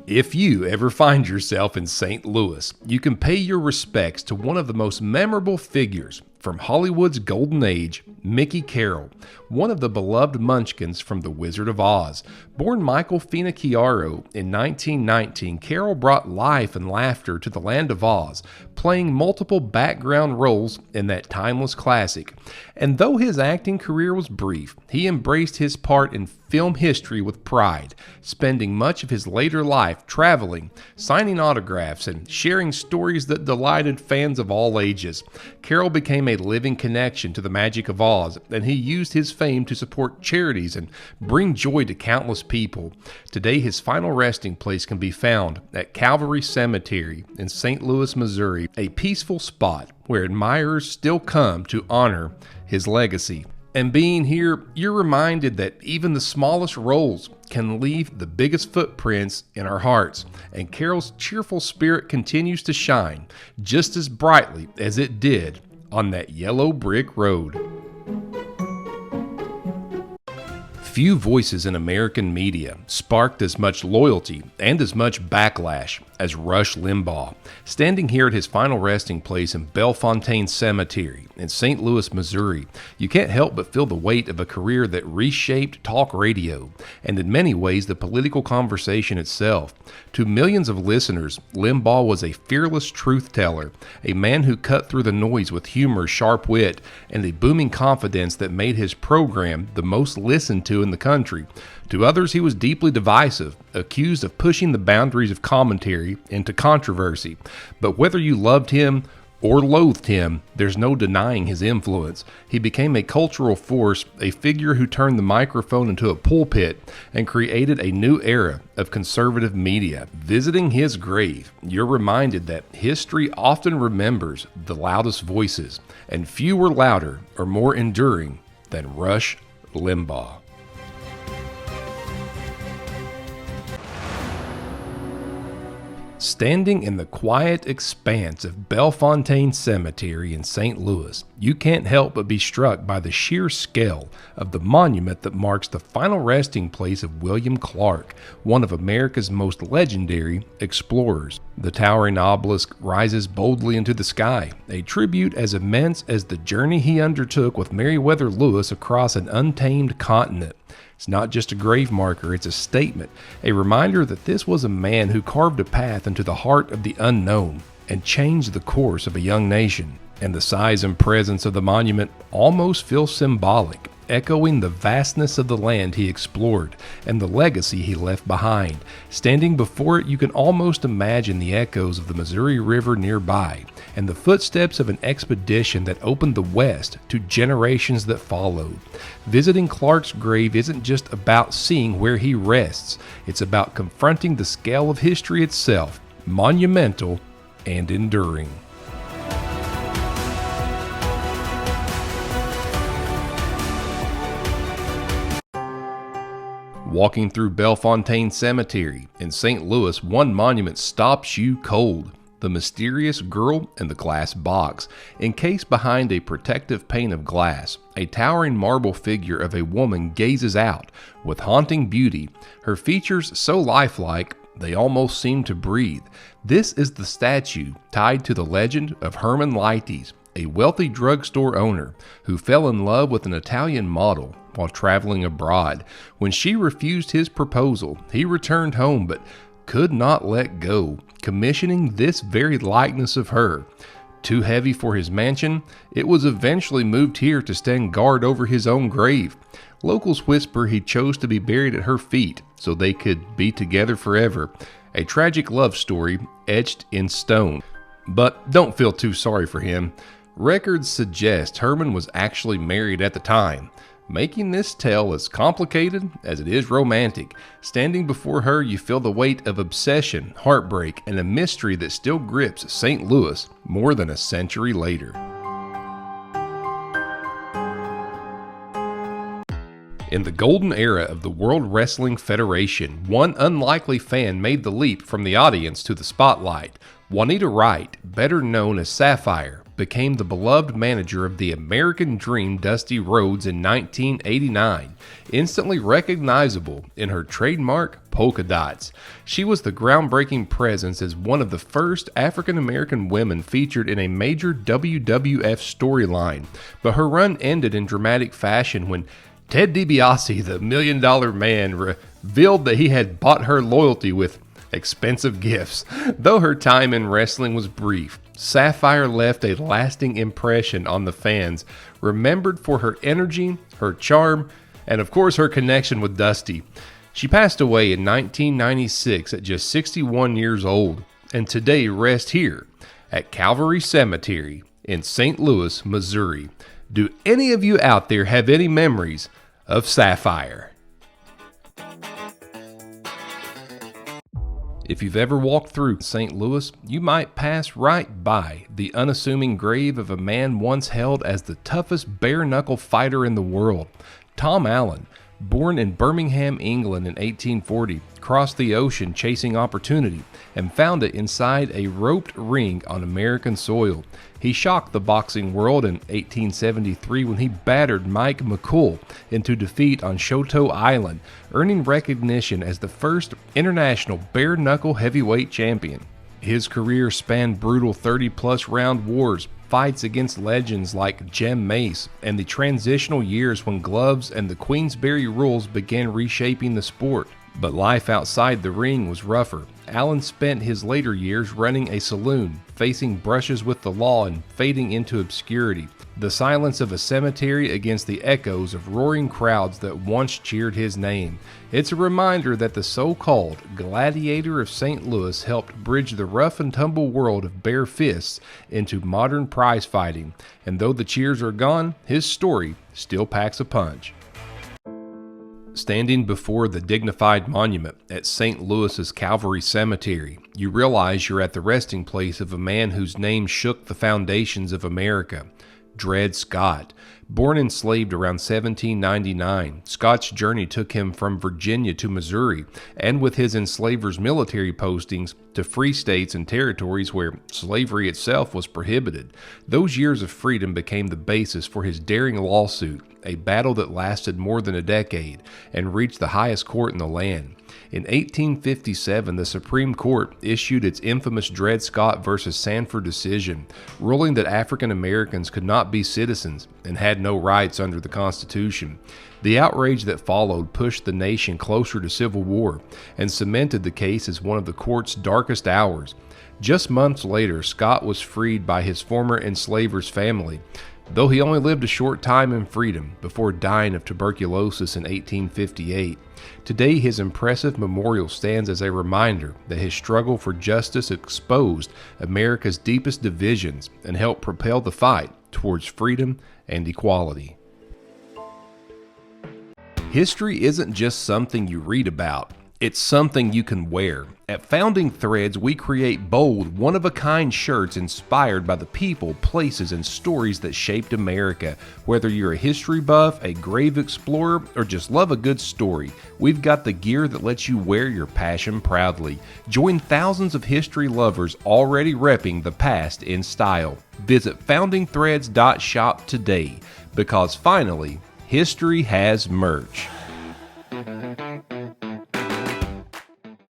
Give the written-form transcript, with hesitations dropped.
If you ever find yourself in St. Louis, you can pay your respects to one of the most memorable figures from Hollywood's golden age, Mickey Carroll, one of the beloved munchkins from The Wizard of Oz. Born Michael Finocchiaro in 1919, Carroll brought life and laughter to the land of Oz, playing multiple background roles in that timeless classic. And though his acting career was brief, he embraced his part in film history with pride, spending much of his later life traveling, signing autographs, and sharing stories that delighted fans of all ages. Carroll became a living connection to the magic of Oz, and he used his fame to support charities and bring joy to countless people. Today, his final resting place can be found at Calvary Cemetery in St. Louis, Missouri, a peaceful spot where admirers still come to honor his legacy. And being here, you're reminded that even the smallest roles can leave the biggest footprints in our hearts. And Carroll's cheerful spirit continues to shine just as brightly as it did on that yellow brick road. Few voices in American media sparked as much loyalty and as much backlash as Rush Limbaugh. Standing here at his final resting place in Bellefontaine Cemetery in St. Louis, Missouri, you can't help but feel the weight of a career that reshaped talk radio and in many ways the political conversation itself. To millions of listeners, Limbaugh was a fearless truth teller, a man who cut through the noise with humor, sharp wit, and a booming confidence that made his program the most listened to in the country. To others, he was deeply divisive, accused of pushing the boundaries of commentary into controversy. But whether you loved him or loathed him, there's no denying his influence. He became a cultural force, a figure who turned the microphone into a pulpit and created a new era of conservative media. Visiting his grave, you're reminded that history often remembers the loudest voices, and few were louder or more enduring than Rush Limbaugh. Standing in the quiet expanse of Bellefontaine Cemetery in St. Louis, you can't help but be struck by the sheer scale of the monument that marks the final resting place of William Clark, one of America's most legendary explorers. The towering obelisk rises boldly into the sky, a tribute as immense as the journey he undertook with Meriwether Lewis across an untamed continent. It's not just a grave marker, it's a statement, a reminder that this was a man who carved a path into the heart of the unknown and changed the course of a young nation. And the size and presence of the monument almost feel symbolic, echoing the vastness of the land he explored and the legacy he left behind. Standing before it, you can almost imagine the echoes of the Missouri River nearby and the footsteps of an expedition that opened the West to generations that followed. Visiting Clark's grave isn't just about seeing where he rests, it's about confronting the scale of history itself, monumental and enduring. Walking through Bellefontaine Cemetery in St. Louis, one monument stops you cold. The mysterious girl in the glass box. Encased behind a protective pane of glass, a towering marble figure of a woman gazes out with haunting beauty, her features so lifelike they almost seem to breathe. This is the statue tied to the legend of Herman Luyties, a wealthy drugstore owner who fell in love with an Italian model while traveling abroad. When she refused his proposal, he returned home but could not let go, commissioning this very likeness of her. Too heavy for his mansion, it was eventually moved here to stand guard over his own grave. Locals whisper he chose to be buried at her feet so they could be together forever. A tragic love story etched in stone. But don't feel too sorry for him. Records suggest Herman was actually married at the time, making this tale as complicated as it is romantic. Standing before her, you feel the weight of obsession, heartbreak, and a mystery that still grips St. Louis more than a century later. In the golden era of the World Wrestling Federation, one unlikely fan made the leap from the audience to the spotlight. Juanita Wright, better known as Sapphire, became the beloved manager of the American Dream Dusty Rhodes in 1989, instantly recognizable in her trademark polka dots. She was the groundbreaking presence as one of the first African-American women featured in a major WWF storyline, but her run ended in dramatic fashion when Ted DiBiase, the $1 Million Man, revealed that he had bought her loyalty with expensive gifts. Though her time in wrestling was brief, Sapphire left a lasting impression on the fans, remembered for her energy, her charm, and of course her connection with Dusty. She passed away in 1996 at just 61 years old, and today rests here at Calvary Cemetery in St. Louis, Missouri. Do any of you out there have any memories of Sapphire? If you've ever walked through St. Louis, you might pass right by the unassuming grave of a man once held as the toughest bare-knuckle fighter in the world. Tom Allen, born in Birmingham, England in 1840, crossed the ocean chasing opportunity and found it inside a roped ring on American soil. He shocked the boxing world in 1873 when he battered Mike McCool into defeat on Choteau Island, earning recognition as the first international bare-knuckle heavyweight champion. His career spanned brutal 30-plus round wars, fights against legends like Jem Mace, and the transitional years when gloves and the Queensberry rules began reshaping the sport. But life outside the ring was rougher. Allen spent his later years running a saloon, facing brushes with the law and fading into obscurity. The silence of a cemetery against the echoes of roaring crowds that once cheered his name. It's a reminder that the so-called gladiator of St. Louis helped bridge the rough and tumble world of bare fists into modern prize fighting. And though the cheers are gone, his story still packs a punch. Standing before the dignified monument at St. Louis's Calvary Cemetery, you realize you're at the resting place of a man whose name shook the foundations of America. Dred Scott. Born enslaved around 1799, Scott's journey took him from Virginia to Missouri, and with his enslavers' military postings to free states and territories where slavery itself was prohibited. Those years of freedom became the basis for his daring lawsuit, a battle that lasted more than a decade and reached the highest court in the land. In 1857, the Supreme Court issued its infamous Dred Scott versus Sanford decision, ruling that African Americans could not be citizens and had no rights under the Constitution. The outrage that followed pushed the nation closer to civil war and cemented the case as one of the court's darkest hours. Just months later, Scott was freed by his former enslaver's family, though he only lived a short time in freedom before dying of tuberculosis in 1858. Today, his impressive memorial stands as a reminder that his struggle for justice exposed America's deepest divisions and helped propel the fight towards freedom and equality. History isn't just something you read about. It's something you can wear. At Founding Threads, we create bold, one-of-a-kind shirts inspired by the people, places, and stories that shaped America. Whether you're a history buff, a grave explorer, or just love a good story, we've got the gear that lets you wear your passion proudly. Join thousands of history lovers already repping the past in style. Visit foundingthreads.shop today, because finally, history has merch.